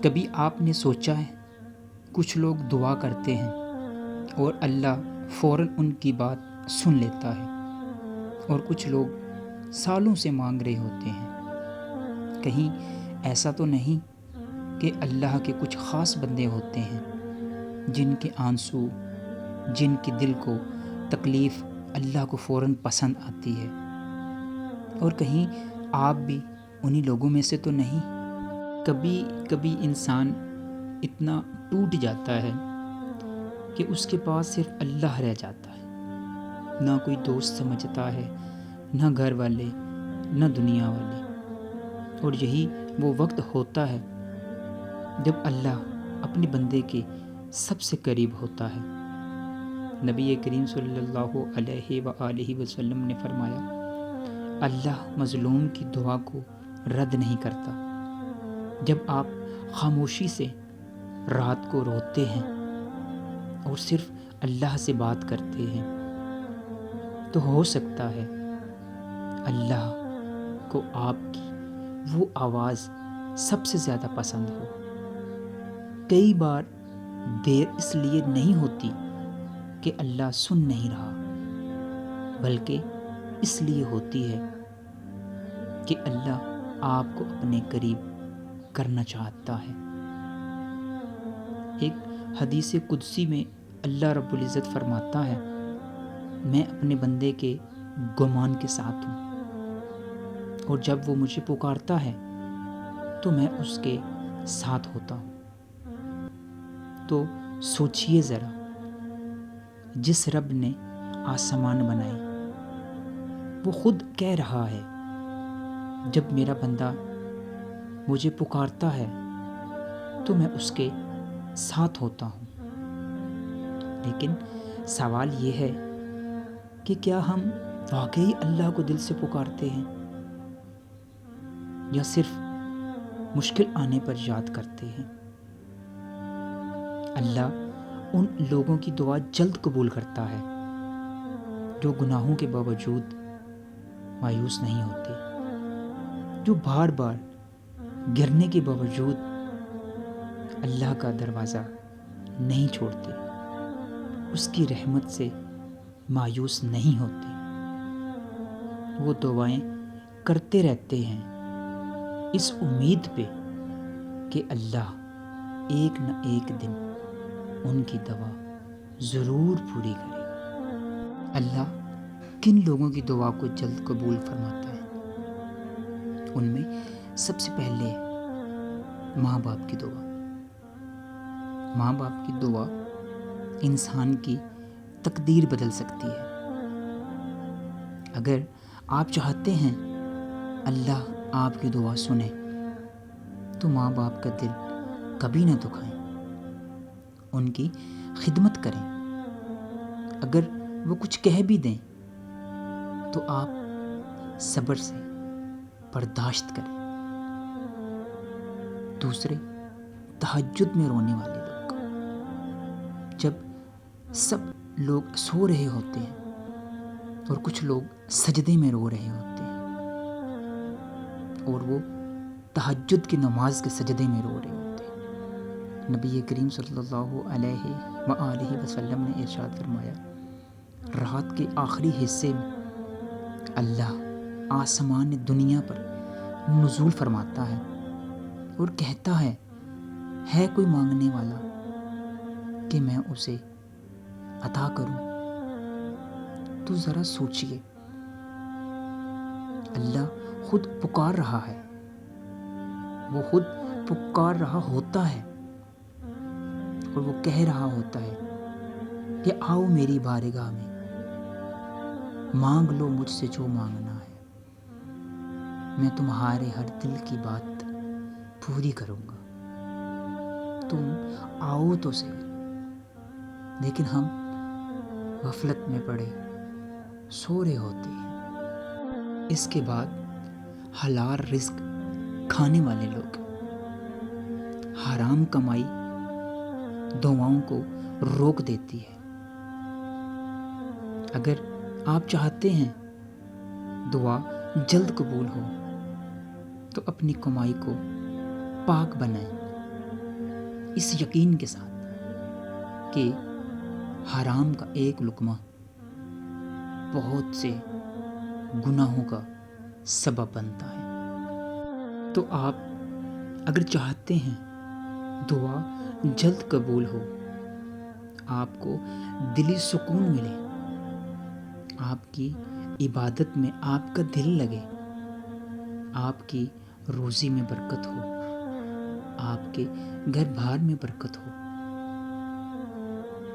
کبھی آپ نے سوچا ہے کچھ لوگ دعا کرتے ہیں اور اللہ فوراً ان کی بات سن لیتا ہے، اور کچھ لوگ سالوں سے مانگ رہے ہوتے ہیں؟ کہیں ایسا تو نہیں کہ اللہ کے کچھ خاص بندے ہوتے ہیں جن کے آنسو، جن کے دل کو تکلیف اللہ کو فوراً پسند آتی ہے؟ اور کہیں آپ بھی انہی لوگوں میں سے تو نہیں؟ کبھی کبھی انسان اتنا ٹوٹ جاتا ہے کہ اس کے پاس صرف اللہ رہ جاتا ہے، نہ کوئی دوست سمجھتا ہے، نہ گھر والے، نہ دنیا والے۔ اور یہی وہ وقت ہوتا ہے جب اللہ اپنے بندے کے سب سے قریب ہوتا ہے۔ نبی کریم صلی اللہ علیہ وآلہ وسلم نے فرمایا، اللہ مظلوم کی دعا کو رد نہیں کرتا۔ جب آپ خاموشی سے رات کو روتے ہیں اور صرف اللہ سے بات کرتے ہیں، تو ہو سکتا ہے اللہ کو آپ کی وہ آواز سب سے زیادہ پسند ہو۔ کئی بار دیر اس لیے نہیں ہوتی کہ اللہ سن نہیں رہا، بلکہ اس لیے ہوتی ہے کہ اللہ آپ کو اپنے قریب کرنا چاہتا ہے۔ ایک حدیث قدسی میں اللہ رب العزت فرماتا ہے، میں اپنے بندے کے گمان کے ساتھ ہوں، اور جب وہ مجھے پکارتا ہے تو میں اس کے ساتھ ہوتا ہوں۔ تو سوچئے ذرا، جس رب نے آسمان بنائے وہ خود کہہ رہا ہے، جب میرا بندہ مجھے پکارتا ہے تو میں اس کے ساتھ ہوتا ہوں۔ لیکن سوال یہ ہے کہ کیا ہم واقعی اللہ کو دل سے پکارتے ہیں، یا صرف مشکل آنے پر یاد کرتے ہیں؟ اللہ ان لوگوں کی دعا جلد قبول کرتا ہے جو گناہوں کے باوجود مایوس نہیں ہوتے، جو بار بار گرنے کے باوجود اللہ کا دروازہ نہیں چھوڑتے، اس کی رحمت سے مایوس نہیں ہوتے۔ وہ دعائیں کرتے رہتے ہیں اس امید پہ کہ اللہ ایک نہ ایک دن ان کی دعا ضرور پوری کرے گا۔ اللہ کن لوگوں کی دعا کو جلد قبول فرماتا ہے؟ ان میں سب سے پہلے ماں باپ کی دعا۔ ماں باپ کی دعا انسان کی تقدیر بدل سکتی ہے۔ اگر آپ چاہتے ہیں اللہ آپ کی دعا سنے تو ماں باپ کا دل کبھی نہ دکھائیں، ان کی خدمت کریں۔ اگر وہ کچھ کہہ بھی دیں تو آپ صبر سے برداشت کریں۔ دوسرے، تہجد میں رونے والے لوگ۔ جب سب لوگ سو رہے ہوتے ہیں اور کچھ لوگ سجدے میں رو رہے ہوتے ہیں، اور وہ تہجد کی نماز کے سجدے میں رو رہے ہوتے ہیں، نبی کریم صلی اللہ علیہ وآلہ وسلم نے ارشاد فرمایا، رات کے آخری حصے میں اللہ آسمان دنیا پر نزول فرماتا ہے اور کہتا ہے کوئی مانگنے والا کہ میں اسے عطا کروں؟ تو ذرا سوچئے، اللہ خود پکار رہا ہے، وہ خود پکار رہا ہوتا ہے، اور وہ کہہ رہا ہوتا ہے کہ آؤ میری بارگاہ میں، مانگ لو مجھ سے جو مانگنا ہے، میں تمہارے ہر دل کی بات پوری کروں گا، تم آؤ تو صحیح۔ لیکن ہم غفلت میں پڑے سو رہے ہوتے ہیں۔ اس کے بعد حلال رزق کھانے والے لوگ۔ حرام کمائی دعاؤں کو روک دیتی ہے۔ اگر آپ چاہتے ہیں دعا جلد قبول ہو تو اپنی کمائی کو پاک بنائیں، اس یقین کے ساتھ کہ حرام کا ایک لقمہ بہت سے گناہوں کا سبب بنتا ہے۔ تو آپ اگر چاہتے ہیں دعا جلد قبول ہو، آپ کو دلی سکون ملے، آپ کی عبادت میں آپ کا دل لگے، آپ کی روزی میں برکت ہو، آپ کے گھر بار میں برکت ہو،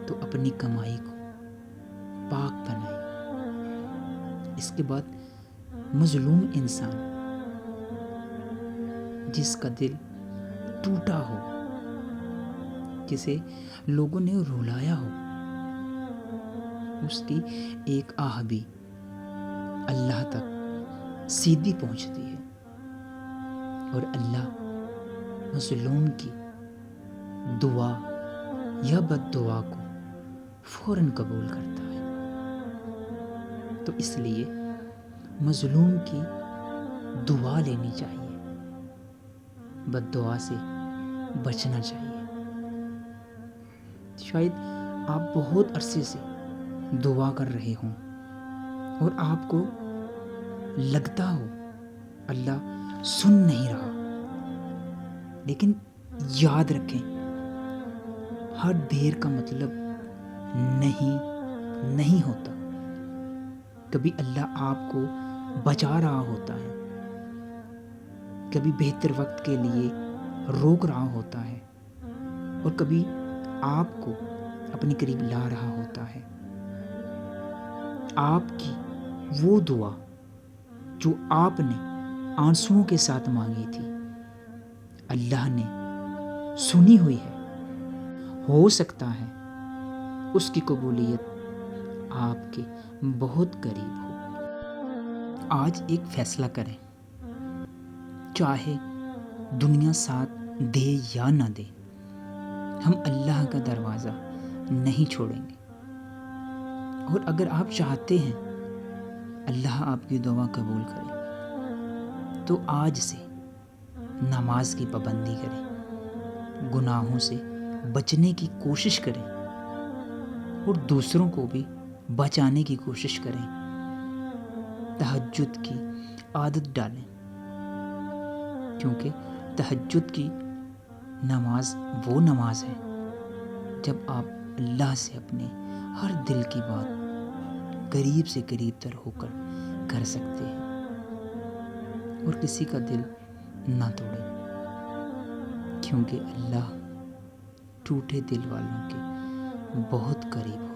تو اپنی کمائی کو پاک بنائیں۔ اس کے بعد مظلوم انسان جس کا دل ٹوٹا ہو، جسے لوگوں نے رلایا ہو، اس کی ایک آہ بھی اللہ تک سیدھی پہنچتی ہے، اور اللہ مظلوم کی دعا یا بد دعا کو فوراً قبول کرتا ہے۔ تو اس لیے مظلوم کی دعا لینی چاہیے، بد دعا سے بچنا چاہیے۔ شاید آپ بہت عرصے سے دعا کر رہے ہوں اور آپ کو لگتا ہو اللہ سن نہیں رہا، لیکن یاد رکھیں، ہر دیر کا مطلب نہیں ہوتا۔ کبھی اللہ آپ کو بچا رہا ہوتا ہے، کبھی بہتر وقت کے لیے روک رہا ہوتا ہے، اور کبھی آپ کو اپنے قریب لا رہا ہوتا ہے۔ آپ کی وہ دعا جو آپ نے آنسوؤں کے ساتھ مانگی تھی، اللہ نے سنی ہوئی ہے۔ ہو سکتا ہے اس کی قبولیت آپ کے بہت قریب ہو۔ آج ایک فیصلہ کریں، چاہے دنیا ساتھ دے یا نہ دے، ہم اللہ کا دروازہ نہیں چھوڑیں گے۔ اور اگر آپ چاہتے ہیں اللہ آپ کی دعا قبول کرے، تو آج سے نماز کی پابندی کریں، گناہوں سے بچنے کی کوشش کریں، اور دوسروں کو بھی بچانے کی کوشش کریں۔ تہجد کی عادت ڈالیں، کیونکہ تہجد کی نماز وہ نماز ہے جب آپ اللہ سے اپنے ہر دل کی بات قریب سے قریب تر ہو کر کر سکتے ہیں، اور کسی کا دل نہ توڑیں، کیونکہ اللہ ٹوٹے دل والوں کے بہت قریب